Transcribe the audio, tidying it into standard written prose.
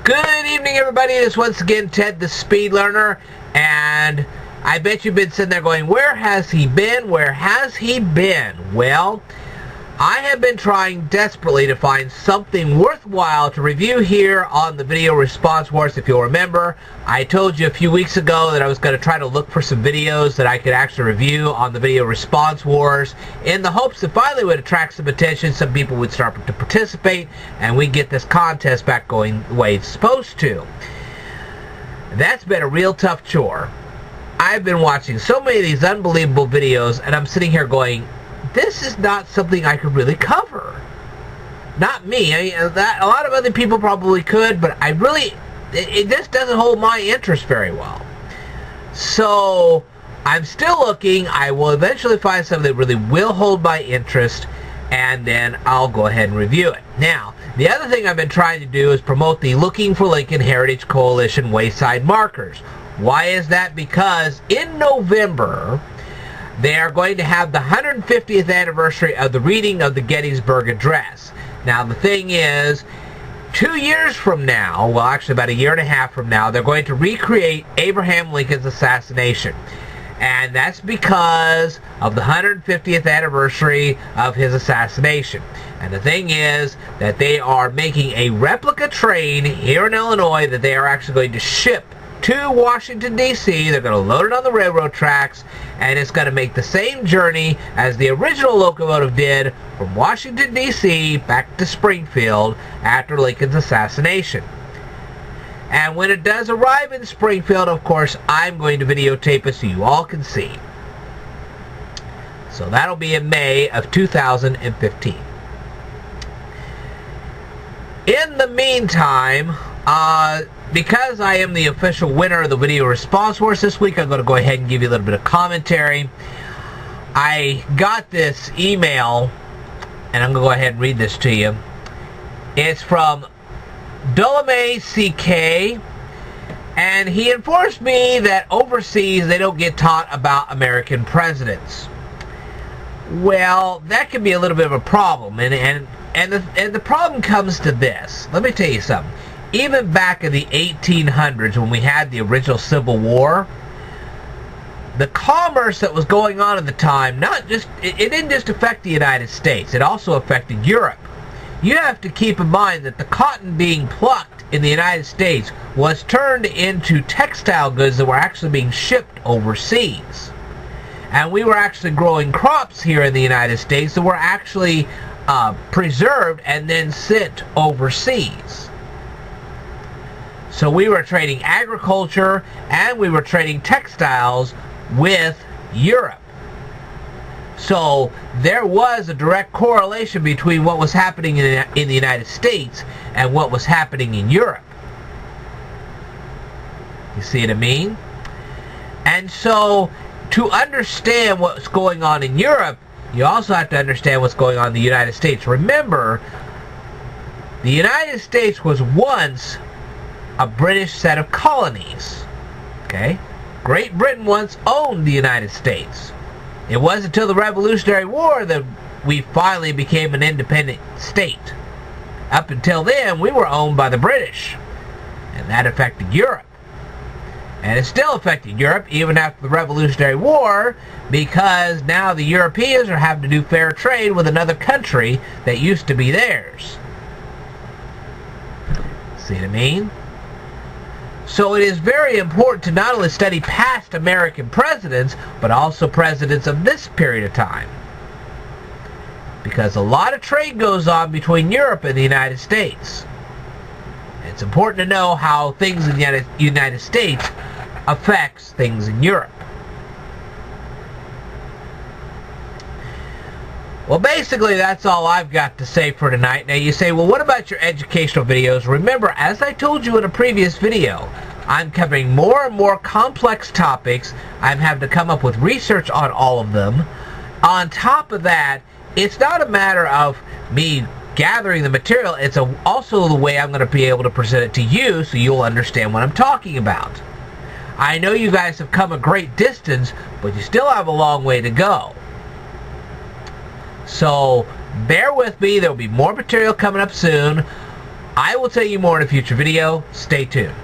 Good evening, everybody. This is once again Ted the Speed Learner, and I bet you've been sitting there going, where has he been? Where has he been? Well, I have been trying desperately to find something worthwhile to review here on the Video Response Wars. If you'll remember, I told you a few weeks ago that I was going to try to look for some videos that I could actually review on the Video Response Wars in the hopes that finally would attract some attention, some people would start to participate, and we'd get this contest back going the way it's supposed to. That's been a real tough chore. I've been watching so many of these unbelievable videos, and I'm sitting here going, this is not something I could really cover. Not me. A lot of other people probably could, but it just doesn't hold my interest very well. So I'm still looking. I will eventually find something that really will hold my interest, and then I'll go ahead and review it. Now, the other thing I've been trying to do is promote the Looking for Lincoln Heritage Coalition Wayside Markers. Why is that? Because in November, they are going to have the 150th anniversary of the reading of the Gettysburg Address. Now, the thing is, 2 years from now, well, actually about a year and a half from now, they're going to recreate Abraham Lincoln's assassination. And that's because of the 150th anniversary of his assassination. And the thing is that they are making a replica train here in Illinois that they are actually going to ship to Washington, D.C. They're going to load it on the railroad tracks, and it's going to make the same journey as the original locomotive did from Washington, D.C. back to Springfield after Lincoln's assassination. And when it does arrive in Springfield, of course, I'm going to videotape it so you all can see. So that'll be in May of 2015. In the meantime, because I am the official winner of the Video Response Wars this week, I'm going to go ahead and give you a little bit of commentary. I got this email, and I'm going to go ahead and read this to you. It's from Dolame CK, and he informs me that overseas they don't get taught about American presidents. Well, that can be a little bit of a problem, and the problem comes to this. Let me tell you something. Even back in the 1800s, when we had the original Civil War, the commerce that was going on at the time, it didn't just affect the United States, it also affected Europe. You have to keep in mind that the cotton being plucked in the United States was turned into textile goods that were actually being shipped overseas. And we were actually growing crops here in the United States that were actually preserved and then sent overseas. So we were trading agriculture and we were trading textiles with Europe. So there was a direct correlation between what was happening in the United States and what was happening in Europe. You see what I mean? And so to understand what's going on in Europe, you also have to understand what's going on in the United States. Remember, the United States was once a British set of colonies. Okay? Great Britain once owned the United States. It wasn't until the Revolutionary War that we finally became an independent state. Up until then, we were owned by the British. And that affected Europe. And it still affected Europe even after the Revolutionary War, because now the Europeans are having to do fair trade with another country that used to be theirs. See what I mean? So it is very important to not only study past American presidents, but also presidents of this period of time. Because a lot of trade goes on between Europe and the United States. It's important to know how things in the United States affects things in Europe. Well, basically, that's all I've got to say for tonight. Now, you say, well, what about your educational videos? Remember, as I told you in a previous video, I'm covering more and more complex topics. I'm having to come up with research on all of them. On top of that, it's not a matter of me gathering the material. It's also the way I'm going to be able to present it to you so you'll understand what I'm talking about. I know you guys have come a great distance, but you still have a long way to go. So bear with me. There will be more material coming up soon. I will tell you more in a future video. Stay tuned.